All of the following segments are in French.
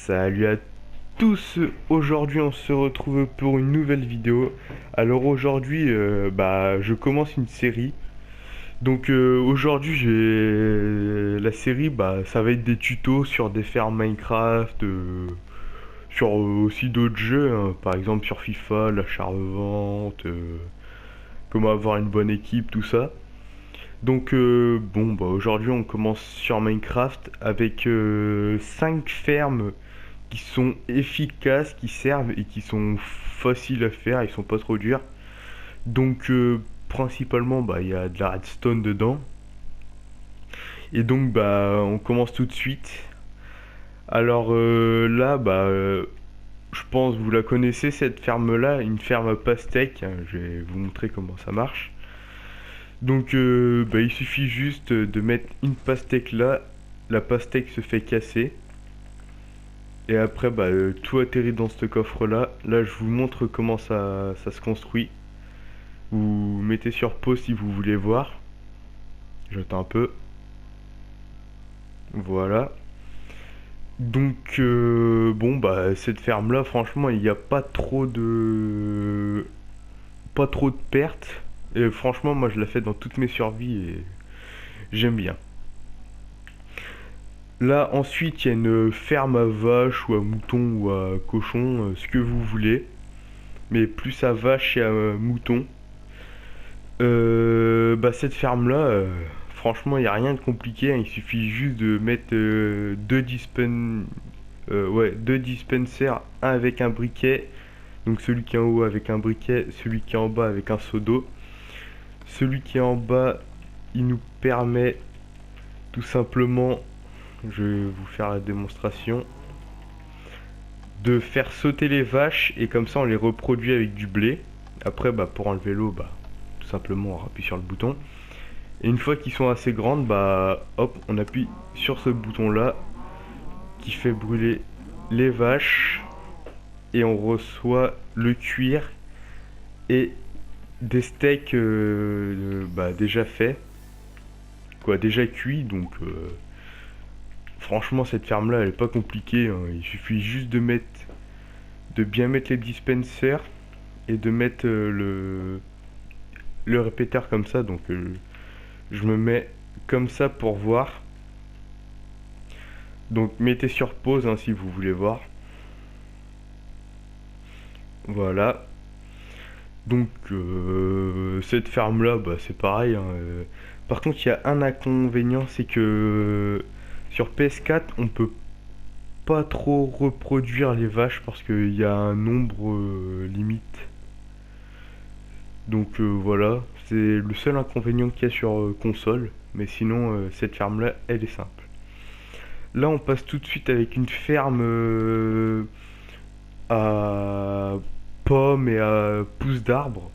Salut à tous, aujourd'hui on se retrouve pour une nouvelle vidéo. Alors aujourd'hui je commence une série. Donc aujourd'hui la série ça va être des tutos sur des fermes Minecraft, sur aussi d'autres jeux, hein, par exemple sur FIFA, l'achat-revente, comment avoir une bonne équipe, tout ça. Donc aujourd'hui on commence sur Minecraft avec 5 fermes qui sont efficaces, qui servent et qui sont faciles à faire, ils sont pas trop durs. Donc principalement il y a de la redstone dedans. Et donc on commence tout de suite. Alors je pense que vous la connaissez cette ferme là, une ferme à pastèque, hein. Je vais vous montrer comment ça marche. Donc il suffit juste de mettre une pastèque là, la pastèque se fait casser. Et après, tout atterrit dans ce coffre-là. Là, je vous montre comment ça se construit. Vous mettez sur pause si vous voulez voir. J'attends un peu. Voilà. Donc, cette ferme-là, franchement, il n'y a pas trop de... Pas trop de pertes. Et franchement, moi, je la fais dans toutes mes survies et j'aime bien. Là, ensuite, il y a une ferme à vaches ou à moutons ou à cochons, ce que vous voulez. Mais plus à vaches et à moutons. Cette ferme-là, franchement, il n'y a rien de compliqué, hein. Il suffit juste de mettre deux dispensers, un avec un briquet. Donc celui qui est en haut avec un briquet, celui qui est en bas avec un seau d'eau. Celui qui est en bas, il nous permet tout simplement, je vais vous faire la démonstration, de faire sauter les vaches et comme ça on les reproduit avec du blé. Après, pour enlever l'eau, tout simplement on appuie sur le bouton. Et une fois qu'ils sont assez grandes, hop, on appuie sur ce bouton là qui fait brûler les vaches et on reçoit le cuir et des steaks déjà faits, quoi, déjà cuits. Donc franchement cette ferme là elle est pas compliquée, hein. Il suffit juste de bien mettre les dispensers et de mettre le répéteur comme ça. Donc je me mets comme ça pour voir. Donc mettez sur pause, hein, si vous voulez voir. Voilà. Donc cette ferme là c'est pareil, hein. Par contre il y a un inconvénient, c'est que sur PS4 on peut pas trop reproduire les vaches parce qu'il y a un nombre limite. Donc voilà, c'est le seul inconvénient qu'il y a sur console. Mais sinon cette ferme là elle est simple. Là on passe tout de suite avec une ferme à pommes et à pousses d'arbres.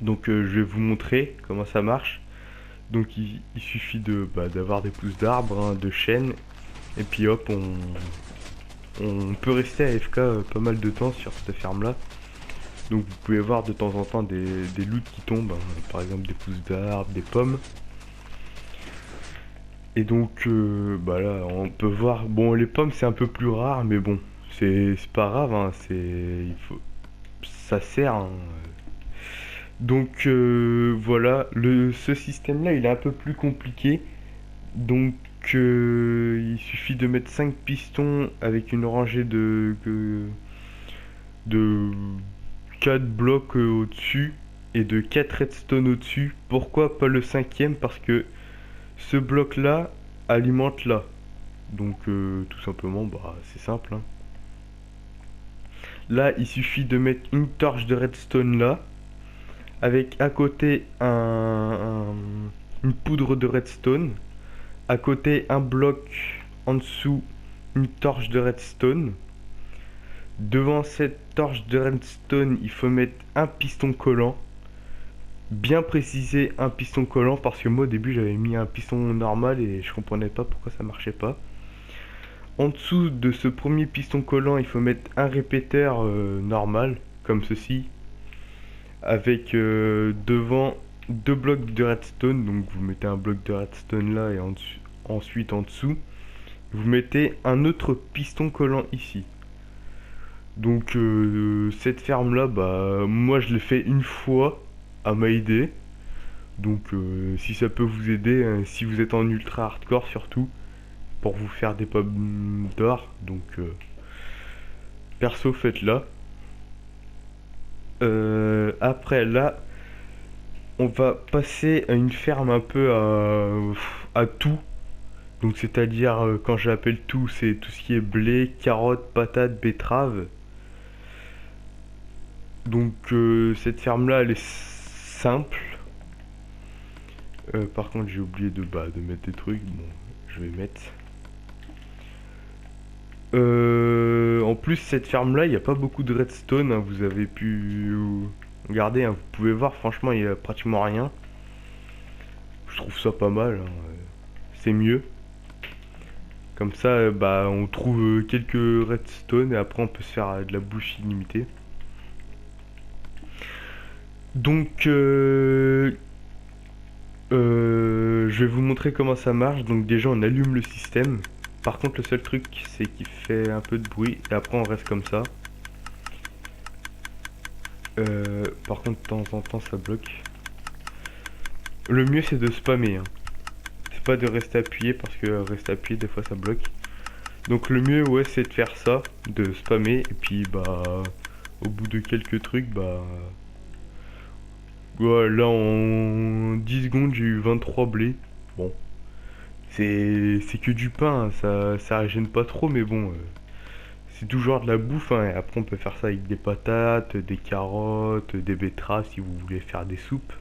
Donc je vais vous montrer comment ça marche. Donc il suffit d'avoir des pousses d'arbres, hein, de chêne. Et puis hop, on peut rester à AFK pas mal de temps sur cette ferme là. Donc vous pouvez voir de temps en temps des loots qui tombent, hein, par exemple des pousses d'arbres, des pommes. Et donc là on peut voir, bon les pommes c'est un peu plus rare, mais bon c'est pas grave, hein, ça sert, hein. Donc voilà, ce système là il est un peu plus compliqué. Donc il suffit de mettre 5 pistons avec une rangée de 4 blocs au-dessus et de 4 redstone au-dessus. Pourquoi pas le cinquième? Parce que ce bloc là alimente là. Donc tout simplement c'est simple, hein. Là il suffit de mettre une torche de redstone là, avec à côté une poudre de redstone, à côté un bloc, en dessous une torche de redstone. Devant cette torche de redstone il faut mettre un piston collant. Bien préciser, un piston collant, parce que moi au début j'avais mis un piston normal et je comprenais pas pourquoi ça marchait pas. En dessous de ce premier piston collant il faut mettre un répéteur normal comme ceci, avec devant deux blocs de redstone. Donc vous mettez un bloc de redstone là et ensuite en dessous vous mettez un autre piston collant ici. Donc cette ferme là, bah moi je l'ai fait une fois, à m'a aidé. Donc si ça peut vous aider, si vous êtes en ultra hardcore surtout, pour vous faire des pommes d'or. Donc perso faites-la. Après là, on va passer à une ferme un peu à tout. Donc c'est-à-dire quand j'appelle tout, c'est tout ce qui est blé, carottes, patates, betteraves. Donc cette ferme là elle est simple. Par contre j'ai oublié de mettre des trucs. Bon, je vais mettre. En plus cette ferme là il n'y a pas beaucoup de redstone, hein, vous avez pu regarder, hein, vous pouvez voir franchement il n'y a pratiquement rien. Je trouve ça pas mal, hein, c'est mieux. Comme ça bah on trouve quelques redstone et après on peut se faire de la bouche illimitée. Donc je vais vous montrer comment ça marche. Donc déjà on allume le système. Par contre le seul truc c'est qu'il fait un peu de bruit et après on reste comme ça. Par contre de temps en temps ça bloque. Le mieux c'est de spammer, hein. C'est pas de rester appuyé parce que rester appuyé des fois ça bloque. Donc le mieux ouais c'est de faire ça, de spammer et puis bah au bout de quelques trucs bah ouais, là en 10 secondes j'ai eu 23 blés. Bon, c'est que du pain, hein, ça régène pas trop mais bon c'est toujours de la bouffe, hein, et après on peut faire ça avec des patates, des carottes, des betteraves si vous voulez faire des soupes.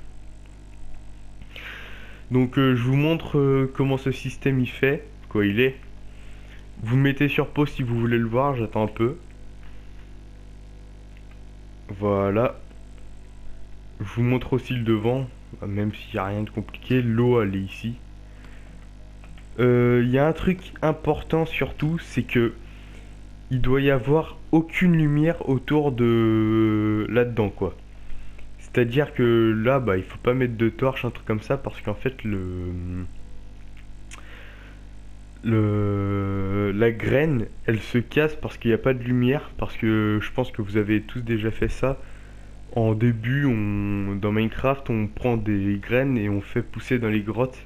Donc je vous montre comment ce système il fait, quoi il est. Vous mettez sur pause si vous voulez le voir, j'attends un peu. Voilà. Je vous montre aussi le devant, même s'il n'y a rien de compliqué, l'eau elle est ici. Il y a un truc important surtout, c'est que il doit y avoir aucune lumière autour de là-dedans quoi. C'est-à-dire que là bah il faut pas mettre de torche, un truc comme ça, parce qu'en fait la graine elle se casse parce qu'il n'y a pas de lumière, parce que je pense que vous avez tous déjà fait ça. En début dans Minecraft on prend des graines et on fait pousser dans les grottes.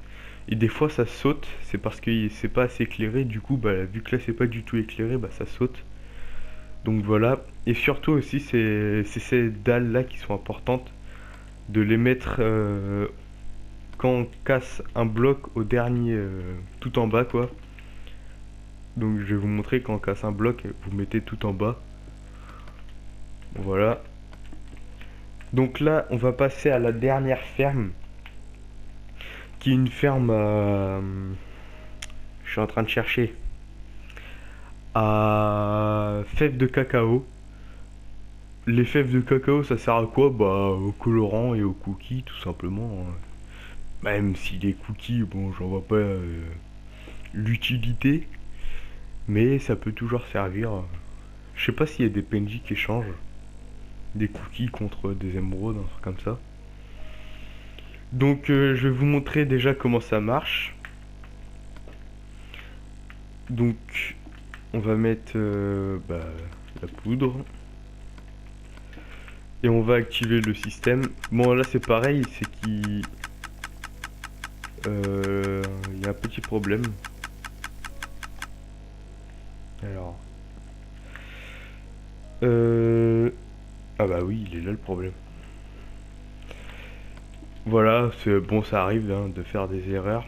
Et des fois ça saute, c'est parce que c'est pas assez éclairé, du coup bah vu que là c'est pas du tout éclairé bah ça saute. Donc voilà, et surtout aussi c'est ces dalles là qui sont importantes, de les mettre quand on casse un bloc au dernier, tout en bas quoi. Donc je vais vous montrer quand on casse un bloc, vous mettez tout en bas. Voilà. Donc là on va passer à la dernière ferme, qui est une ferme je suis en train de chercher, à fèves de cacao. Les fèves de cacao ça sert à quoi? Bah au colorant et aux cookies tout simplement, hein. Même si les cookies, bon, j'en vois pas l'utilité, mais ça peut toujours servir. Je sais pas s'il y a des PNJ qui échangent des cookies contre des émeraudes, un truc comme ça. Donc je vais vous montrer déjà comment ça marche. Donc on va mettre la poudre. Et on va activer le système. Bon là c'est pareil, c'est qu'il y a un petit problème. Alors. Ah bah oui, il est là le problème. Voilà, c'est bon, ça arrive hein, de faire des erreurs.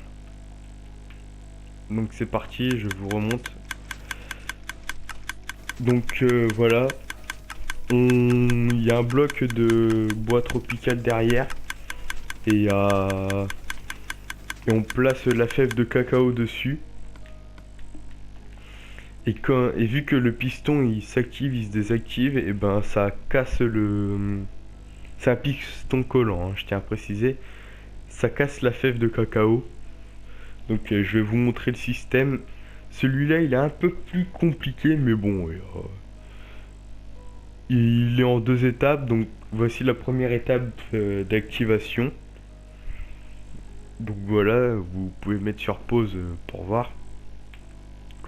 Donc c'est parti, je vous remonte. Donc voilà. Il y a un bloc de bois tropical derrière. Et, et on place la fève de cacao dessus. Et vu que le piston il s'active, il se désactive, et ben ça casse le... C'est un piston collant, hein, je tiens à préciser. Ça casse la fève de cacao. Donc je vais vous montrer le système. Celui-là il est un peu plus compliqué, mais bon, il est en deux étapes. Donc voici la première étape d'activation. Donc voilà, vous pouvez mettre sur pause pour voir.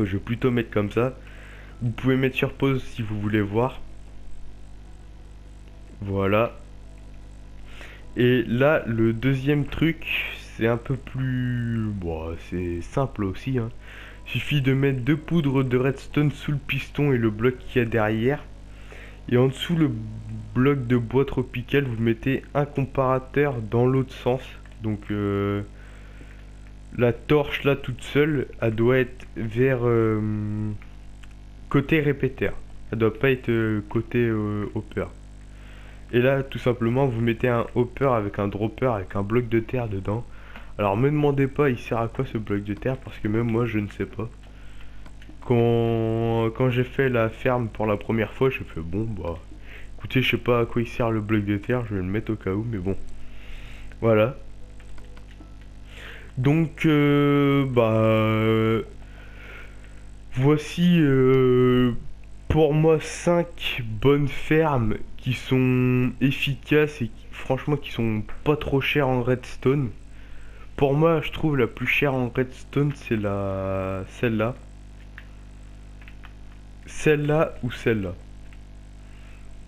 que je vais plutôt mettre comme ça. Vous pouvez mettre sur pause si vous voulez voir. Voilà. Et là, le deuxième truc, c'est un peu plus... Bon, c'est simple aussi, hein. Suffit de mettre deux poudres de redstone sous le piston et le bloc qu'il y a derrière. Et en dessous le bloc de bois tropical, vous mettez un comparateur dans l'autre sens. Donc la torche là toute seule, elle doit être vers côté répéteur. Elle doit pas être côté hopper. Et là, tout simplement, vous mettez un hopper avec un dropper avec un bloc de terre dedans. Alors, me demandez pas, il sert à quoi ce bloc de terre, parce que même moi, je ne sais pas. Quand j'ai fait la ferme pour la première fois, je fais bon, bah, écoutez, je sais pas à quoi il sert le bloc de terre, je vais le mettre au cas où, mais bon. Voilà. Donc, voici pour moi 5 bonnes fermes qui sont efficaces et franchement qui sont pas trop chères en redstone. Pour moi, je trouve la plus chère en redstone, c'est celle-là. Celle-là ou celle-là.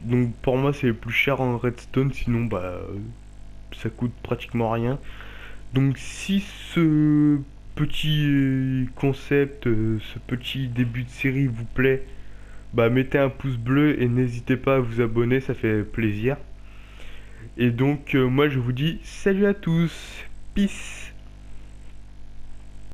Donc pour moi, c'est le plus cher en redstone, sinon bah ça coûte pratiquement rien. Donc si ce petit concept, ce petit début de série vous plaît, bah mettez un pouce bleu et n'hésitez pas à vous abonner, ça fait plaisir. Et donc moi je vous dis salut à tous, peace.